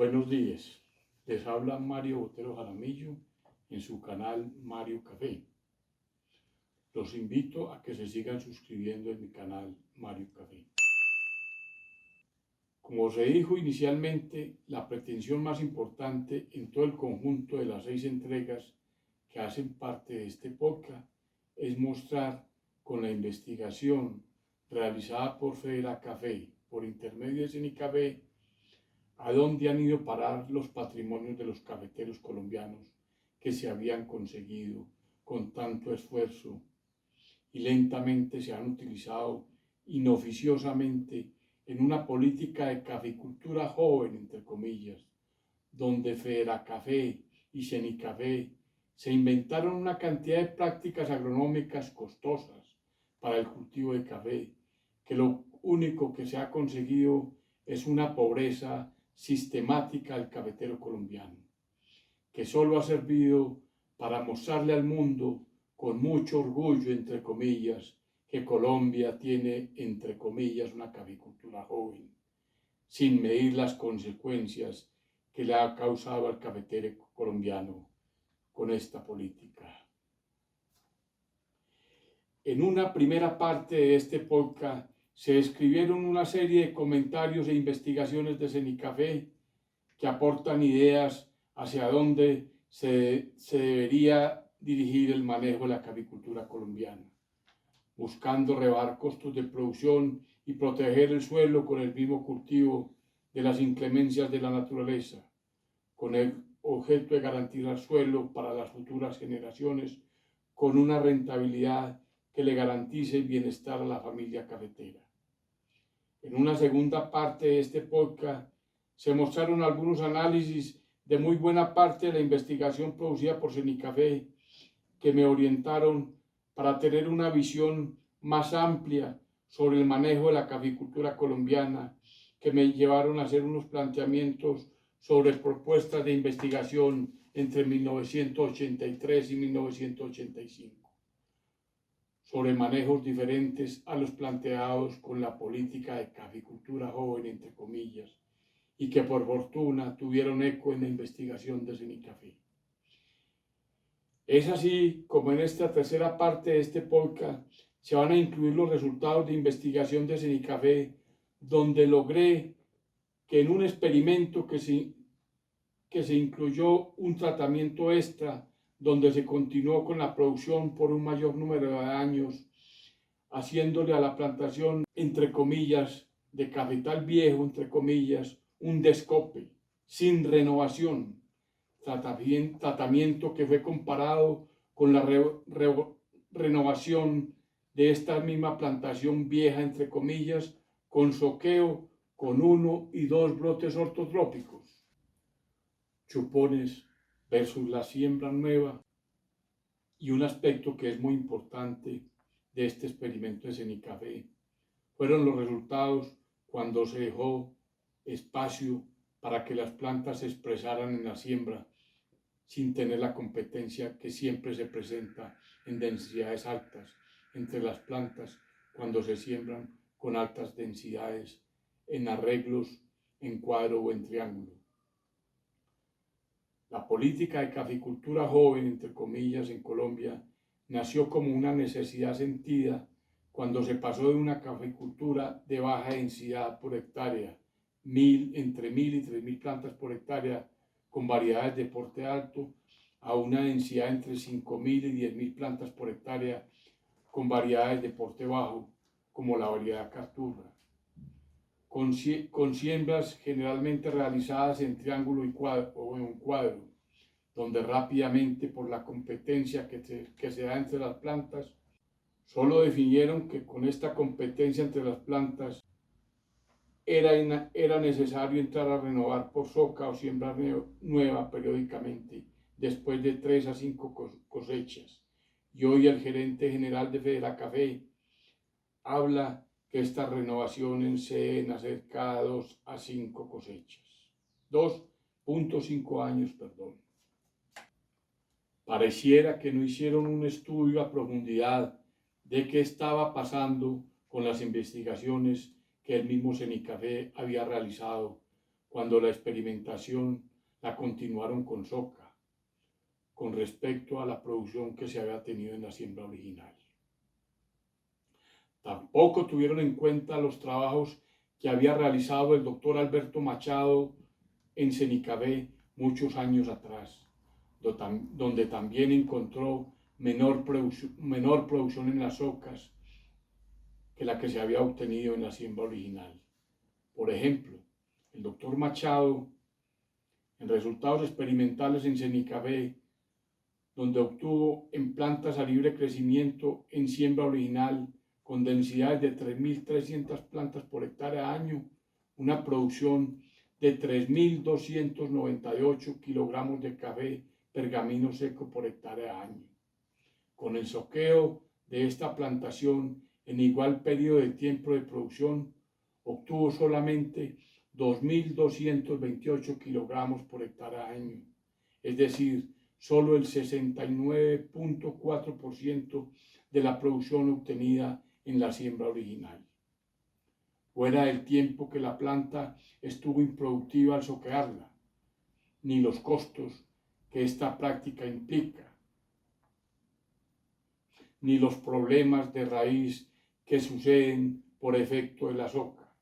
Buenos días, les habla Mario Botero Jaramillo en su canal Mario Café. Los invito a que se sigan suscribiendo en mi canal Mario Café. Como se dijo inicialmente, la pretensión más importante en todo el conjunto de las 6 entregas que hacen parte de este podcast es mostrar con la investigación realizada por Federacafé por intermedio de Cenicafé a dónde han ido a parar los patrimonios de los cafeteros colombianos que se habían conseguido con tanto esfuerzo y lentamente se han utilizado inoficiosamente en una política de caficultura joven, entre comillas, donde Federacafé y Cenicafé se inventaron una cantidad de prácticas agronómicas costosas para el cultivo de café, que lo único que se ha conseguido es una pobreza sistemática al cafetero colombiano, que solo ha servido para mostrarle al mundo con mucho orgullo, entre comillas, que Colombia tiene, entre comillas, una caficultura joven, sin medir las consecuencias que le ha causado al cafetero colombiano con esta política. En una primera parte de este podcast se escribieron una serie de comentarios e investigaciones de Cenicafé que aportan ideas hacia dónde se debería dirigir el manejo de la caficultura colombiana, buscando rebajar costos de producción y proteger el suelo con el mismo cultivo de las inclemencias de la naturaleza, con el objeto de garantizar suelo para las futuras generaciones con una rentabilidad que le garantice el bienestar a la familia cafetera. En una segunda parte de este podcast se mostraron algunos análisis de muy buena parte de la investigación producida por Cenicafé que me orientaron para tener una visión más amplia sobre el manejo de la caficultura colombiana, que me llevaron a hacer unos planteamientos sobre propuestas de investigación entre 1983 y 1985, sobre manejos diferentes a los planteados con la política de caficultura joven, entre comillas, y que por fortuna tuvieron eco en la investigación de Cenicafé. Es así como en esta tercera parte de este podcast se van a incluir los resultados de investigación de Cenicafé, donde logré que en un experimento que se incluyó un tratamiento extra, donde se continuó con la producción por un mayor número de años, haciéndole a la plantación, entre comillas, de cafetal viejo, entre comillas, un descope, sin renovación, tratamiento que fue comparado con la renovación de esta misma plantación vieja, entre comillas, con soqueo, con 1 y 2 brotes ortotrópicos, chupones versus la siembra nueva. Y un aspecto que es muy importante de este experimento de Cenicafé fueron los resultados cuando se dejó espacio para que las plantas se expresaran en la siembra sin tener la competencia que siempre se presenta en densidades altas entre las plantas cuando se siembran con altas densidades en arreglos en cuadro o en triángulo. La política de caficultura joven, entre comillas, en Colombia nació como una necesidad sentida cuando se pasó de una caficultura de baja densidad por hectárea, entre 1.000 y 3.000 plantas por hectárea con variedades de porte alto, a una densidad entre 5.000 y 10.000 plantas por hectárea con variedades de porte bajo, como la variedad Carturra, con siembras generalmente realizadas en triángulo o en cuadro, donde rápidamente por la competencia que se da entre las plantas, solo definieron que con esta competencia entre las plantas era necesario entrar a renovar por soca o siembra nueva periódicamente, después de 3 a 5 cosechas. Y hoy el gerente general de Federacafé habla que estas renovaciones se deben hacer cada 2 a 5 cosechas. 2.5 años, perdón. Pareciera que no hicieron un estudio a profundidad de qué estaba pasando con las investigaciones que el mismo Cenicafé había realizado cuando la experimentación la continuaron con soca, con respecto a la producción que se había tenido en la siembra original. Tampoco tuvieron en cuenta los trabajos que había realizado el doctor Alberto Machado en Cenicabé muchos años atrás, donde también encontró menor producción en las ocas que la que se había obtenido en la siembra original. Por ejemplo, el doctor Machado, en resultados experimentales en Cenicabé, donde obtuvo en plantas a libre crecimiento en siembra original con densidades de 3.300 plantas por hectárea año, una producción de 3.298 kilogramos de café pergamino seco por hectárea año. Con el soqueo de esta plantación en igual periodo de tiempo de producción, obtuvo solamente 2.228 kilogramos por hectárea año, es decir, solo el 69.4% de la producción obtenida en la siembra original. Fuera del tiempo que la planta estuvo improductiva al soquearla, ni los costos que esta práctica implica, ni los problemas de raíz que suceden por efecto de la soca,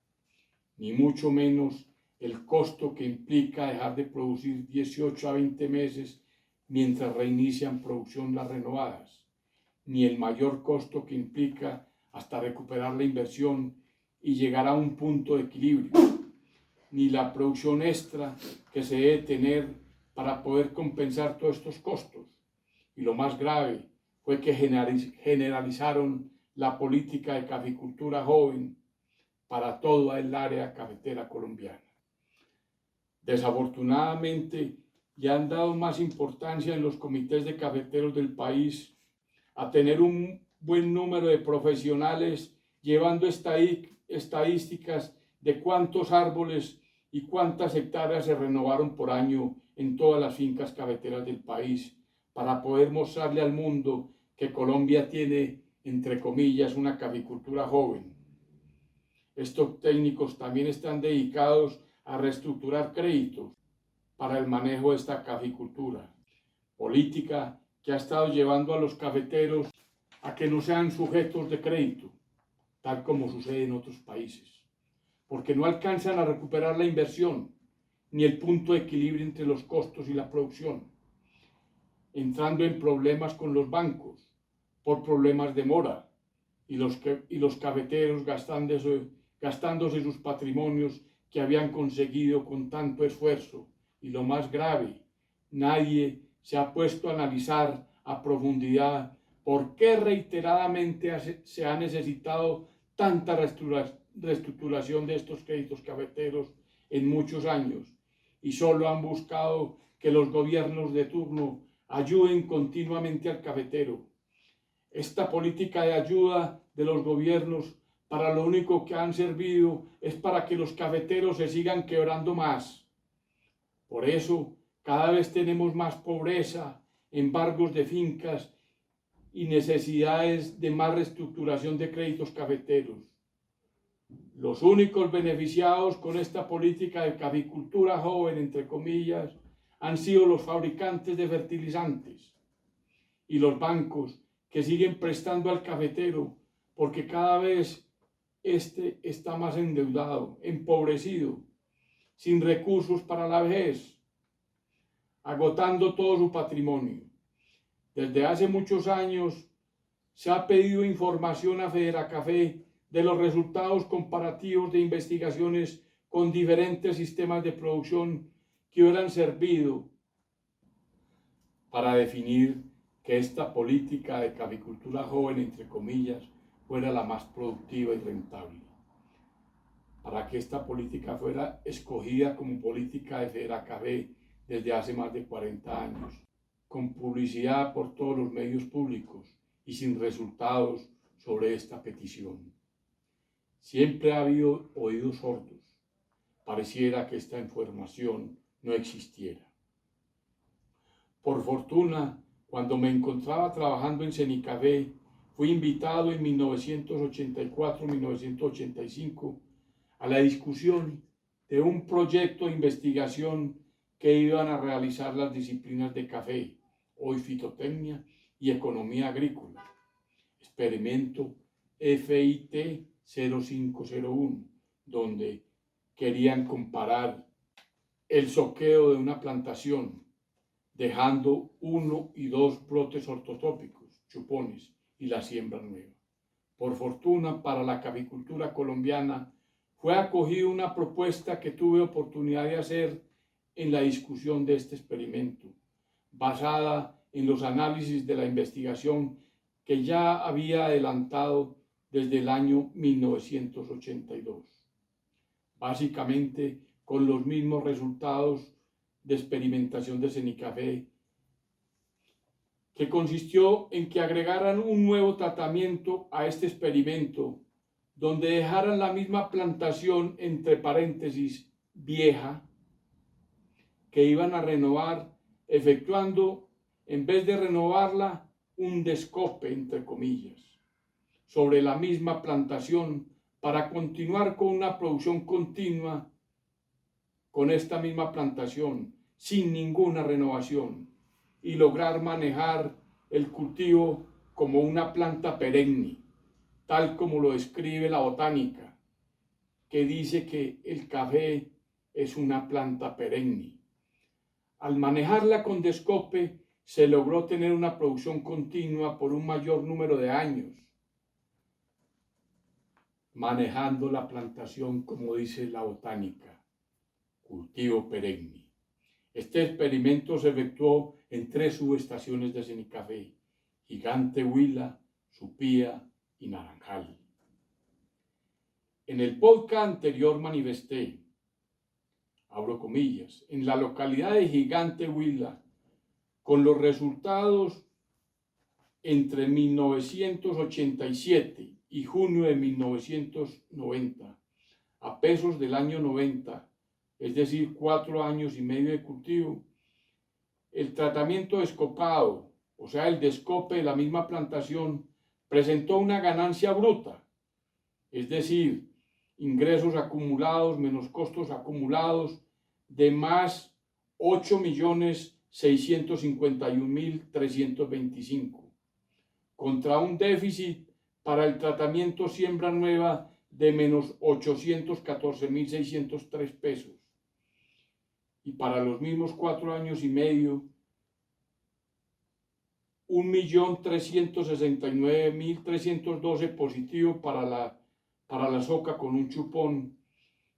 ni mucho menos el costo que implica dejar de producir 18 a 20 meses mientras reinician producción las renovadas, ni el mayor costo que implica hasta recuperar la inversión y llegar a un punto de equilibrio, ni la producción extra que se debe tener para poder compensar todos estos costos. Y lo más grave fue que generalizaron la política de caficultura joven para toda el área cafetera colombiana. Desafortunadamente, ya han dado más importancia en los comités de cafeteros del país a tener un buen número de profesionales llevando estadísticas de cuántos árboles y cuántas hectáreas se renovaron por año en todas las fincas cafeteras del país, para poder mostrarle al mundo que Colombia tiene, entre comillas, una caficultura joven. Estos técnicos también están dedicados a reestructurar créditos para el manejo de esta caficultura, política que ha estado llevando a los cafeteros a que no sean sujetos de crédito, tal como sucede en otros países, porque no alcanzan a recuperar la inversión ni el punto de equilibrio entre los costos y la producción, entrando en problemas con los bancos por problemas de mora y los cafeteros gastándose sus patrimonios que habían conseguido con tanto esfuerzo. Y lo más grave, nadie se ha puesto a analizar a profundidad por qué reiteradamente se ha necesitado tanta reestructuración de estos créditos cafeteros en muchos años, y solo han buscado que los gobiernos de turno ayuden continuamente al cafetero. Esta política de ayuda de los gobiernos para lo único que han servido es para que los cafeteros se sigan quebrando más. Por eso cada vez tenemos más pobreza, embargos de fincas y necesidades de más reestructuración de créditos cafeteros. Los únicos beneficiados con esta política de caficultura joven, entre comillas, han sido los fabricantes de fertilizantes y los bancos que siguen prestando al cafetero, porque cada vez este está más endeudado, empobrecido, sin recursos para la vejez, agotando todo su patrimonio. Desde hace muchos años se ha pedido información a Federacafé de los resultados comparativos de investigaciones con diferentes sistemas de producción que hubieran servido para definir que esta política de caficultura joven, entre comillas, fuera la más productiva y rentable. Para que esta política fuera escogida como política de Federacafé desde hace más de 40 años, con publicidad por todos los medios públicos y sin resultados sobre esta petición. Siempre ha habido oídos sordos. Pareciera que esta información no existiera. Por fortuna, cuando me encontraba trabajando en Cenicabé, fui invitado en 1984-1985 a la discusión de un proyecto de investigación que iban a realizar las disciplinas de café, hoy fitotecnia y economía agrícola. Experimento FIT 0501, donde querían comparar el soqueo de una plantación, dejando 1 y 2 brotes ortotópicos, chupones, y la siembra nueva. Por fortuna para la caficultura colombiana, fue acogida una propuesta que tuve oportunidad de hacer en la discusión de este experimento, basada en los análisis de la investigación que ya había adelantado desde el año 1982. Básicamente con los mismos resultados de experimentación de Cenicafé, que consistió en que agregaran un nuevo tratamiento a este experimento, donde dejaran la misma plantación, entre paréntesis, vieja, que iban a renovar, efectuando, en vez de renovarla, un descope, entre comillas, sobre la misma plantación para continuar con una producción continua con esta misma plantación, sin ninguna renovación, y lograr manejar el cultivo como una planta perenne, tal como lo describe la botánica, que dice que el café es una planta perenne. Al manejarla con descope, se logró tener una producción continua por un mayor número de años, manejando la plantación como dice la botánica, cultivo perenne. Este experimento se efectuó en 3 subestaciones de Cenicafé: Gigante, Huila, Supía y Naranjal. En el podcast anterior manifesté, abro comillas, en la localidad de Gigante, Huila, con los resultados entre 1987 y junio de 1990, a pesos del año 90, es decir, 4 años y medio de cultivo, el tratamiento descopado, o sea, el descope de la misma plantación, presentó una ganancia bruta, es decir, ingresos acumulados menos costos acumulados de más 8.651.325, contra un déficit para el tratamiento siembra nueva de menos 814.603 pesos. Y para los mismos 4 años y medio, 1.369.312 positivo para la soca con un chupón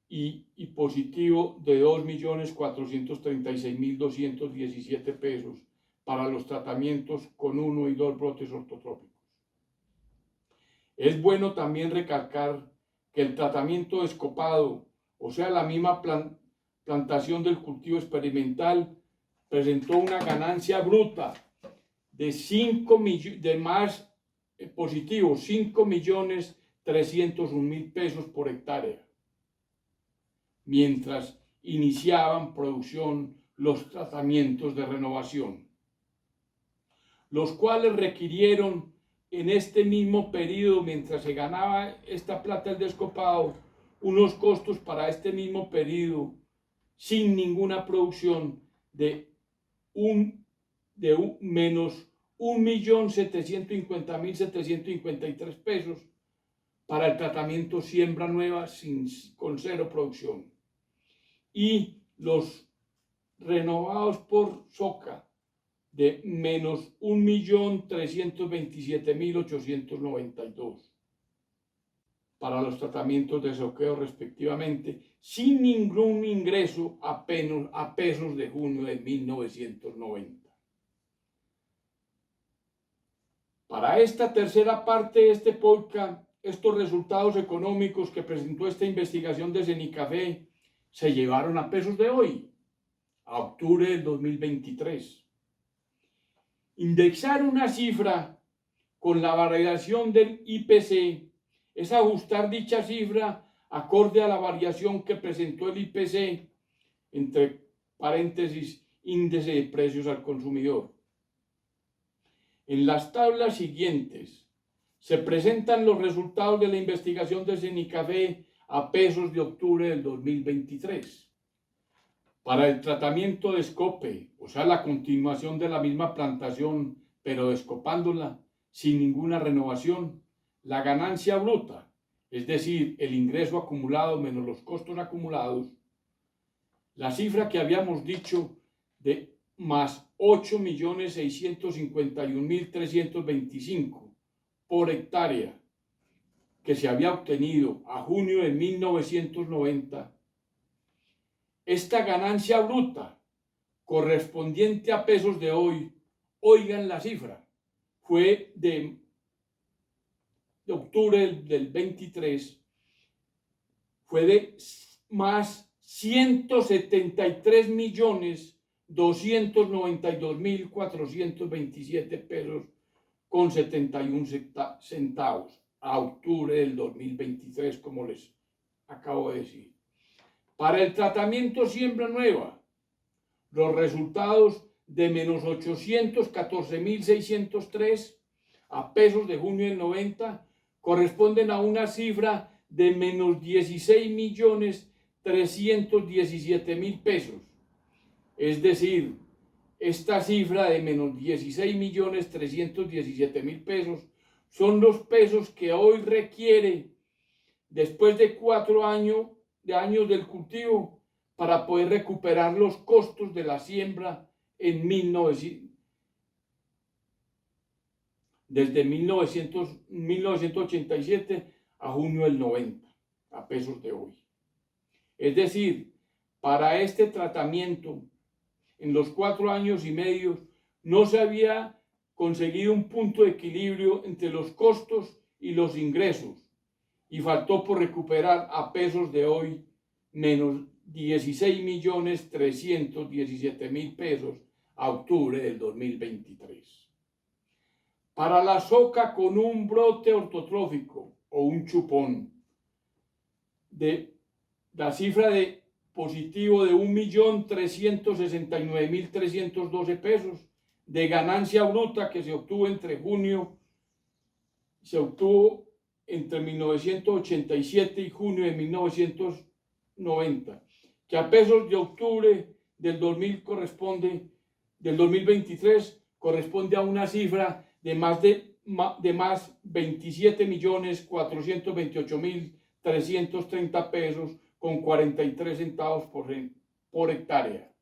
y positivo de 2.436.217 pesos para los tratamientos con 1 y 2 brotes ortotrópicos. Es bueno también recalcar que el tratamiento descopado, o sea, la misma plantación del cultivo experimental, presentó una ganancia bruta de más positivo, 5.301.000 pesos por hectárea, mientras iniciaban producción los tratamientos de renovación, los cuales requirieron en este mismo periodo, mientras se ganaba esta plata del descopado, unos costos para este mismo periodo sin ninguna producción de menos 1.750.753 pesos para el tratamiento siembra nueva con 0 producción, y los renovados por soca de menos 1.327.892 para los tratamientos de soqueo respectivamente, sin ningún ingreso a pesos de junio de 1990. Para esta tercera parte de este podcast, estos resultados económicos que presentó esta investigación de Cenicafé se llevaron a pesos de hoy, a octubre del 2023. Indexar una cifra con la variación del IPC es ajustar dicha cifra acorde a la variación que presentó el IPC, entre paréntesis, índice de precios al consumidor. En las tablas siguientes se presentan los resultados de la investigación de Cenicafé a pesos de octubre del 2023. Para el tratamiento de escope, o sea, la continuación de la misma plantación, pero descopándola sin ninguna renovación, la ganancia bruta, es decir, el ingreso acumulado menos los costos acumulados, la cifra que habíamos dicho de más 8.651.325 por hectárea que se había obtenido a junio de 1990, esta ganancia bruta correspondiente a pesos de hoy, oigan la cifra, fue de octubre del 23, fue de más 173.292.427 pesos con 71 centavos a octubre del 2023, como les acabo de decir. Para el tratamiento siembra nueva, los resultados de menos 814.603 a pesos de junio del 90 corresponden a una cifra de menos 16.317.000 pesos. Es decir, esta cifra de menos 16.317.000 pesos son los pesos que hoy requiere, después de 4 años del cultivo, para poder recuperar los costos de la siembra desde 1987 a junio del 90, a pesos de hoy. Es decir, para este tratamiento, en los 4 años y medio, no se había conseguido un punto de equilibrio entre los costos y los ingresos, y faltó por recuperar a pesos de hoy menos 16.317.000 pesos a octubre del 2023. Para la soca con un brote ortotrófico o un chupón, de la cifra de positivo de 1.369.312 pesos de ganancia bruta que se obtuvo entre 1987 y junio de 1990, que a pesos de octubre del 2023 corresponde a una cifra de más 27.428.330 pesos con 43 centavos por hectárea.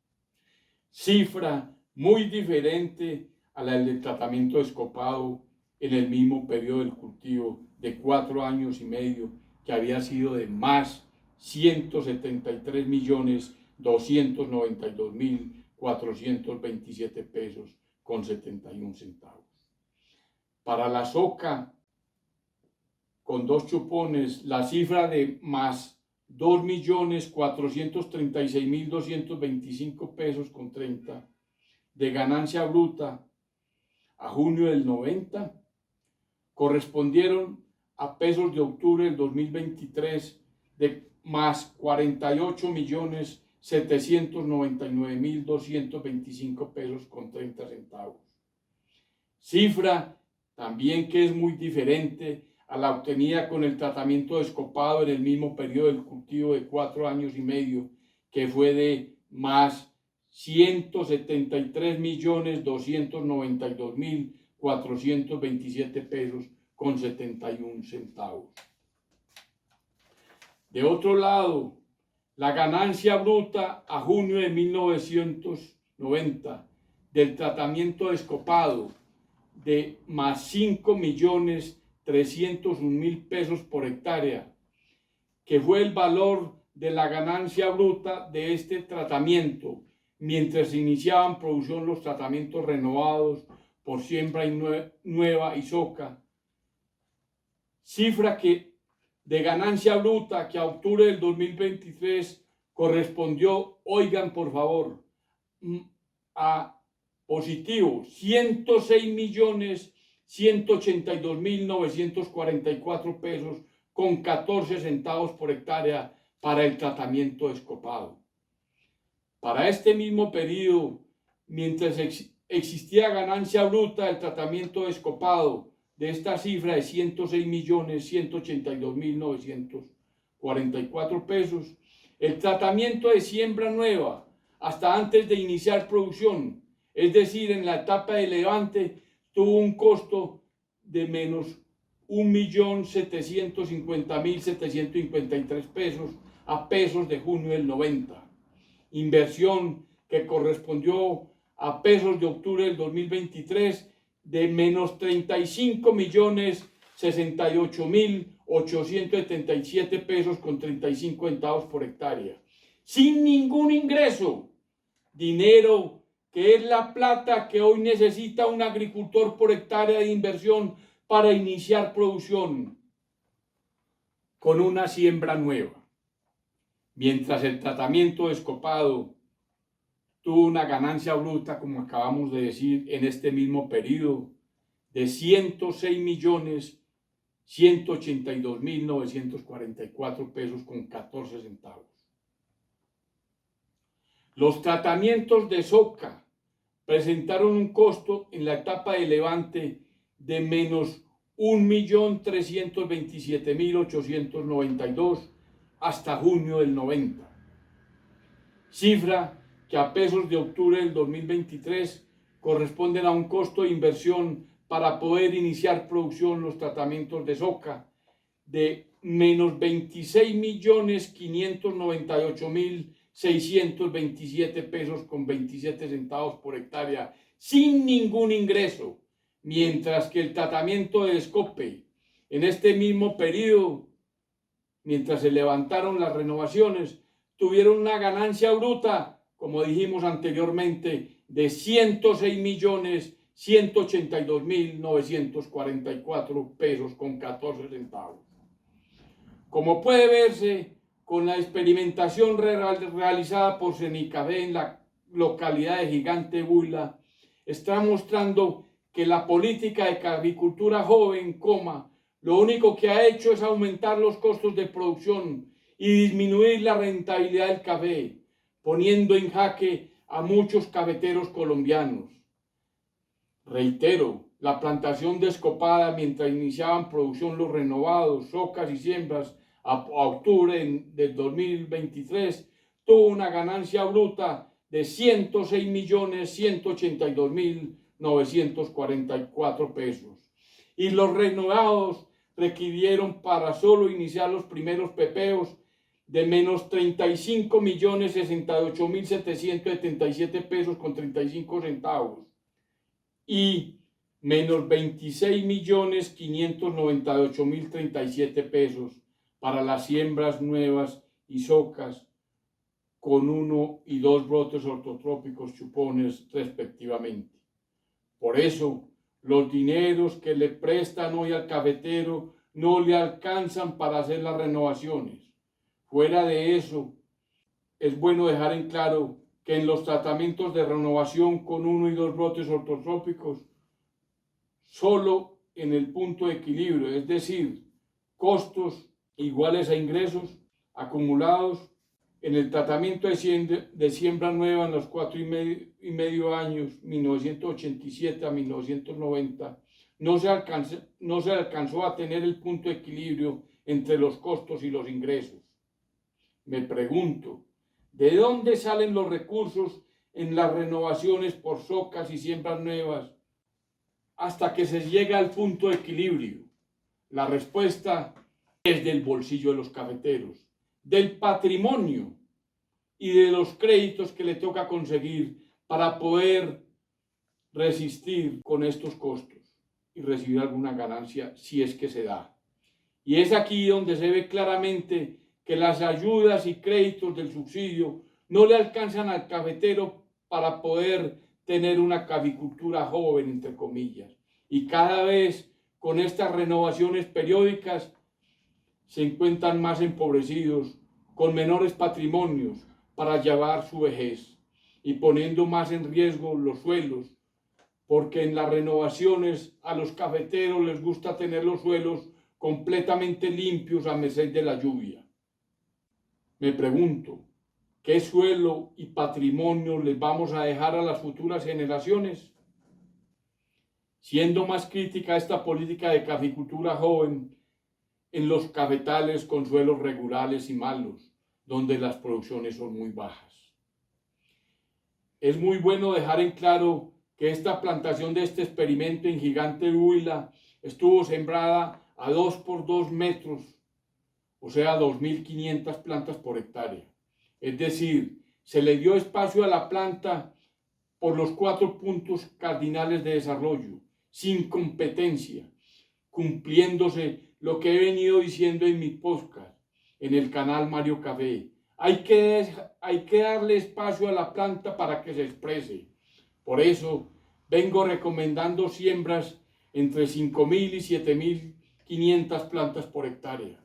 Cifra muy diferente a la del tratamiento de escopado en el mismo periodo del cultivo de 4 años y medio, que había sido de más 173.292.427 pesos con 71 centavos. Para la soca con 2 chupones, la cifra de más 2.436.225 pesos con 30 de ganancia bruta a junio del 90 correspondieron a pesos de octubre del 2023 de más 48.799.225 pesos con 30 centavos. Cifra también que es muy diferente a la obtenida con el tratamiento de escopado en el mismo periodo del cultivo de 4 años y medio, que fue de más 173.292.427 pesos con 71 centavos. De otro lado, la ganancia bruta a junio de 1990 del tratamiento de escopado de más 5.301.000 pesos por hectárea, que fue el valor de la ganancia bruta de este tratamiento, mientras se iniciaban producción los tratamientos renovados por siembra nueva y soca. Cifra que de ganancia bruta que a octubre del 2023 correspondió, oigan por favor, a positivo 106.182.944 pesos con 14 centavos por hectárea para el tratamiento de escopado. Para este mismo periodo, mientras existía ganancia bruta del tratamiento de escopado de esta cifra de 106.182.944 44 pesos. El tratamiento de siembra nueva hasta antes de iniciar producción, es decir, en la etapa de levante, tuvo un costo de menos 1.750.753 pesos a pesos de junio del 90. Inversión que correspondió a pesos de octubre del 2023 de menos 35.068.877 pesos con 35 centavos por hectárea. Sin ningún ingreso. Dinero que es la plata que hoy necesita un agricultor por hectárea de inversión para iniciar producción con una siembra nueva. Mientras el tratamiento de escopado tuvo una ganancia bruta, como acabamos de decir, en este mismo periodo de 106.182.944 pesos con 14 centavos. Los tratamientos de soca presentaron un costo en la etapa de levante de menos 1.327.892 hasta junio del 90. Cifra que a pesos de octubre del 2023 corresponden a un costo de inversión para poder iniciar producción los tratamientos de soca de menos 26.598.627 pesos con 27 centavos por hectárea sin ningún ingreso, mientras que el tratamiento de escope en este mismo periodo, mientras se levantaron las renovaciones, tuvieron una ganancia bruta, como dijimos anteriormente, de 106.182.944 pesos con 14 centavos. Como puede verse, con la experimentación realizada por Cenicafé en la localidad de Gigante Buila, está mostrando que la política de caficultura joven, lo único que ha hecho es aumentar los costos de producción y disminuir la rentabilidad del café, poniendo en jaque a muchos cafeteros colombianos. Reitero, la plantación descopada mientras iniciaban producción los renovados, socas y siembras a octubre del 2023 tuvo una ganancia bruta de 106.182.944 pesos. Y los renovados requirieron para solo iniciar los primeros pepeos de menos 35.068.777 pesos con 35 centavos y menos 26.598.037 pesos para las siembras nuevas y socas con 1 y 2 brotes ortotrópicos chupones respectivamente. Por eso, los dineros que le prestan hoy al cafetero no le alcanzan para hacer las renovaciones. Fuera de eso, es bueno dejar en claro que en los tratamientos de renovación con 1 y 2 brotes ortotrópicos, solo en el punto de equilibrio, es decir, costos iguales a ingresos acumulados, en el tratamiento de siembra nueva en los 4 y medio años, 1987 a 1990, no se alcanzó a tener el punto de equilibrio entre los costos y los ingresos. Me pregunto, ¿de dónde salen los recursos en las renovaciones por socas y siembras nuevas hasta que se llega al punto de equilibrio? La respuesta es del bolsillo de los cafeteros, del patrimonio y de los créditos que le toca conseguir para poder resistir con estos costos y recibir alguna ganancia si es que se da. Y es aquí donde se ve claramente que las ayudas y créditos del subsidio no le alcanzan al cafetero para poder tener una caficultura joven, entre comillas. Y cada vez con estas renovaciones periódicas se encuentran más empobrecidos, con menores patrimonios para llevar su vejez y poniendo más en riesgo los suelos, porque en las renovaciones a los cafeteros les gusta tener los suelos completamente limpios a merced de la lluvia. Me pregunto, ¿qué suelo y patrimonio les vamos a dejar a las futuras generaciones? Siendo más crítica esta política de caficultura joven, en los cafetales con suelos regulares y malos, donde las producciones son muy bajas. Es muy bueno dejar en claro que esta plantación de este experimento en Gigante Huila estuvo sembrada a 2 por 2 metros, o sea, 2.500 plantas por hectárea. Es decir, se le dio espacio a la planta por los 4 puntos cardinales de desarrollo, sin competencia, cumpliéndose lo que he venido diciendo en mi podcast, en el canal Mario Café. Hay que darle espacio a la planta para que se exprese. Por eso vengo recomendando siembras entre 5.000 y 7.500 plantas por hectárea,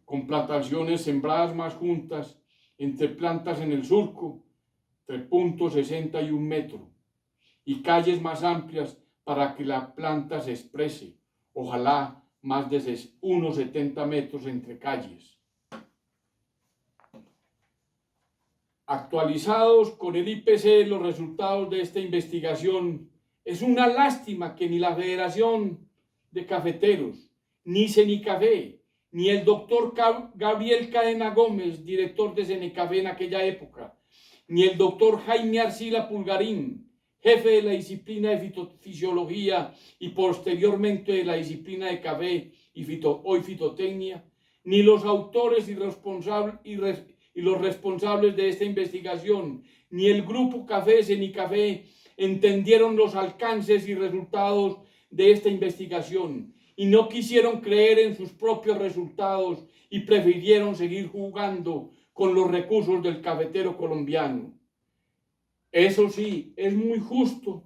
con plantaciones sembradas más juntas entre plantas en el surco, 3.61 metros, y calles más amplias para que la planta se exprese, ojalá más de 1,70 metros entre calles. Actualizados con el IPC los resultados de esta investigación, es una lástima que ni la Federación de Cafeteros, ni Cenicafé, ni el doctor Gabriel Cadena Gómez, director de Cenicafé en aquella época, ni el doctor Jaime Arcila Pulgarín, jefe de la disciplina de fitofisiología y posteriormente de la disciplina de café y hoy fitotecnia, ni los autores y los responsables de esta investigación, ni el grupo Café Cenicafé entendieron los alcances y resultados de esta investigación y no quisieron creer en sus propios resultados y prefirieron seguir jugando con los recursos del cafetero colombiano. Eso sí, es muy justo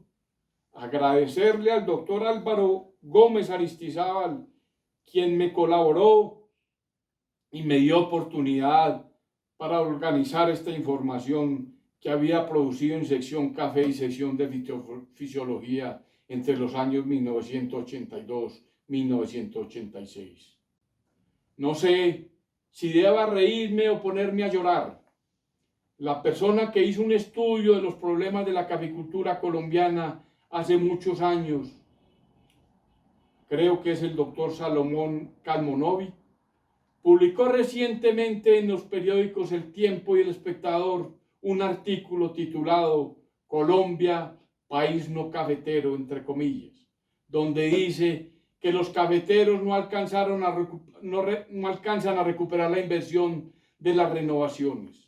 agradecerle al doctor Álvaro Gómez Aristizábal, quien me colaboró y me dio oportunidad para organizar esta información que había producido en sección café y sección de fisiología entre los años 1982-1986. No sé si deba reírme o ponerme a llorar. La persona que hizo un estudio de los problemas de la caficultura colombiana hace muchos años, creo que es el doctor Salomón Kalmonovi, publicó recientemente en los periódicos El Tiempo y El Espectador un artículo titulado Colombia, país no cafetero, entre comillas, donde dice que los cafeteros no alcanzan a recuperar la inversión de las renovaciones.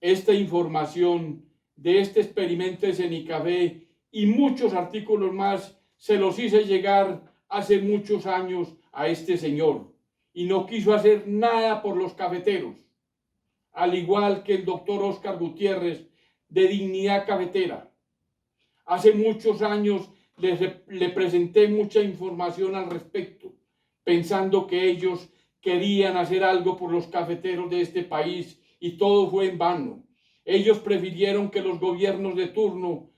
Esta información de este experimento de Cenicafé y muchos artículos más se los hice llegar hace muchos años a este señor y no quiso hacer nada por los cafeteros, al igual que el doctor Oscar Gutiérrez de Dignidad Cafetera. Hace muchos años le presenté mucha información al respecto, pensando que ellos querían hacer algo por los cafeteros de este país y todo fue en vano. Ellos prefirieron que los gobiernos de turno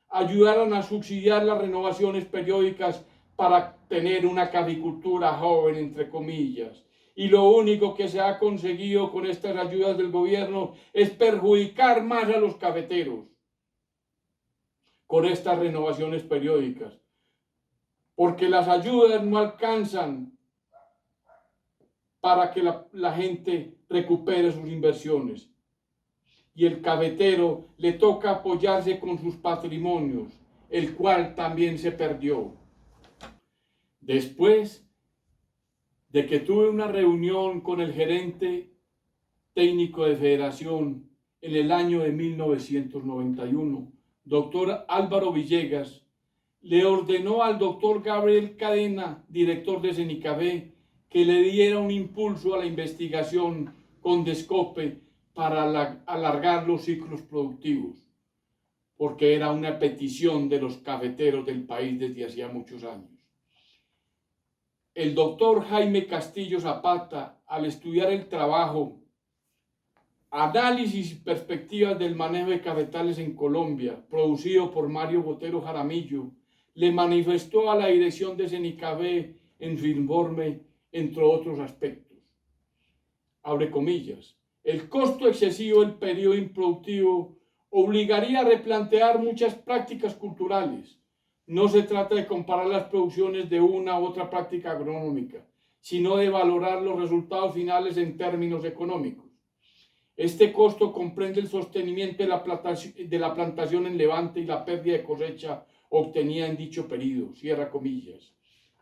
ayudaran a subsidiar las renovaciones periódicas para tener una caficultura joven, entre comillas. Y lo único que se ha conseguido con estas ayudas del gobierno es perjudicar más a los cafeteros con estas renovaciones periódicas, porque las ayudas no alcanzan para que la gente recupere sus inversiones. Y el cafetero le toca apoyarse con sus patrimonios, el cual también se perdió. Después de que tuve una reunión con el gerente técnico de Federación en el año de 1991, doctor Álvaro Villegas le ordenó al doctor Gabriel Cadena, director de Cenicafé, que le diera un impulso a la investigación con Descope para alargar los ciclos productivos, porque era una petición de los cafeteros del país desde hacía muchos años. El doctor Jaime Castillo Zapata, al estudiar el trabajo, análisis y perspectivas del manejo de cafetales en Colombia, producido por Mario Botero Jaramillo, le manifestó a la dirección de Cenicafé en su informe, entre otros aspectos. Abre comillas. El costo excesivo del periodo improductivo obligaría a replantear muchas prácticas culturales, No se trata de comparar las producciones de una u otra práctica agronómica, sino de valorar los resultados finales en términos económicos. Este costo comprende el sostenimiento de la plantación en levante y la pérdida de cosecha obtenida en dicho periodo, cierra comillas,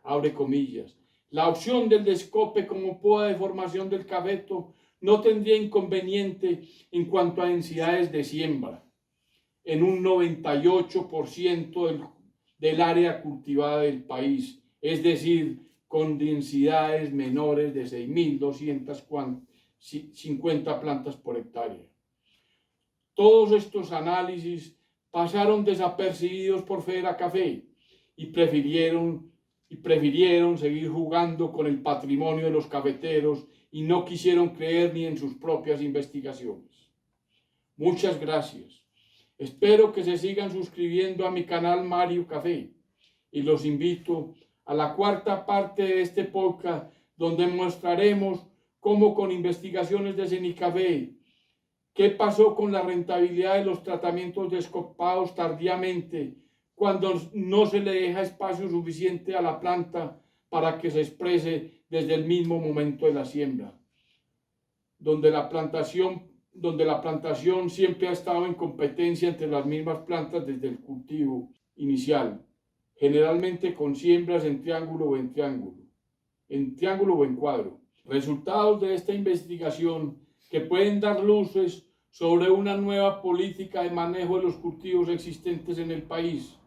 abre comillas. La opción del descope como poda de formación del cabeto no tendría inconveniente en cuanto a densidades de siembra, en un 98% del área cultivada del país, es decir, con densidades menores de 6.250 plantas por hectárea. Todos estos análisis pasaron desapercibidos por Federacafé y prefirieron seguir jugando con el patrimonio de los cafeteros y no quisieron creer ni en sus propias investigaciones. Muchas gracias. Espero que se sigan suscribiendo a mi canal Mario Café y los invito a la cuarta parte de este podcast, donde mostraremos cómo con investigaciones de Cenicafé, qué pasó con la rentabilidad de los tratamientos descopados tardíamente cuando no se le deja espacio suficiente a la planta para que se exprese desde el mismo momento de la siembra, donde la plantación siempre ha estado en competencia entre las mismas plantas desde el cultivo inicial, generalmente con siembras en triángulo o en cuadro. Resultados de esta investigación que pueden dar luces sobre una nueva política de manejo de los cultivos existentes en el país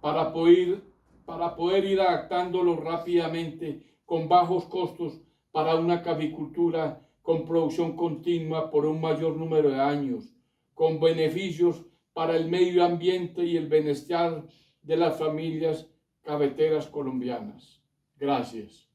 para poder ir adaptándolos rápidamente con bajos costos para una caficultura con producción continua por un mayor número de años, con beneficios para el medio ambiente y el bienestar de las familias cafeteras colombianas. Gracias.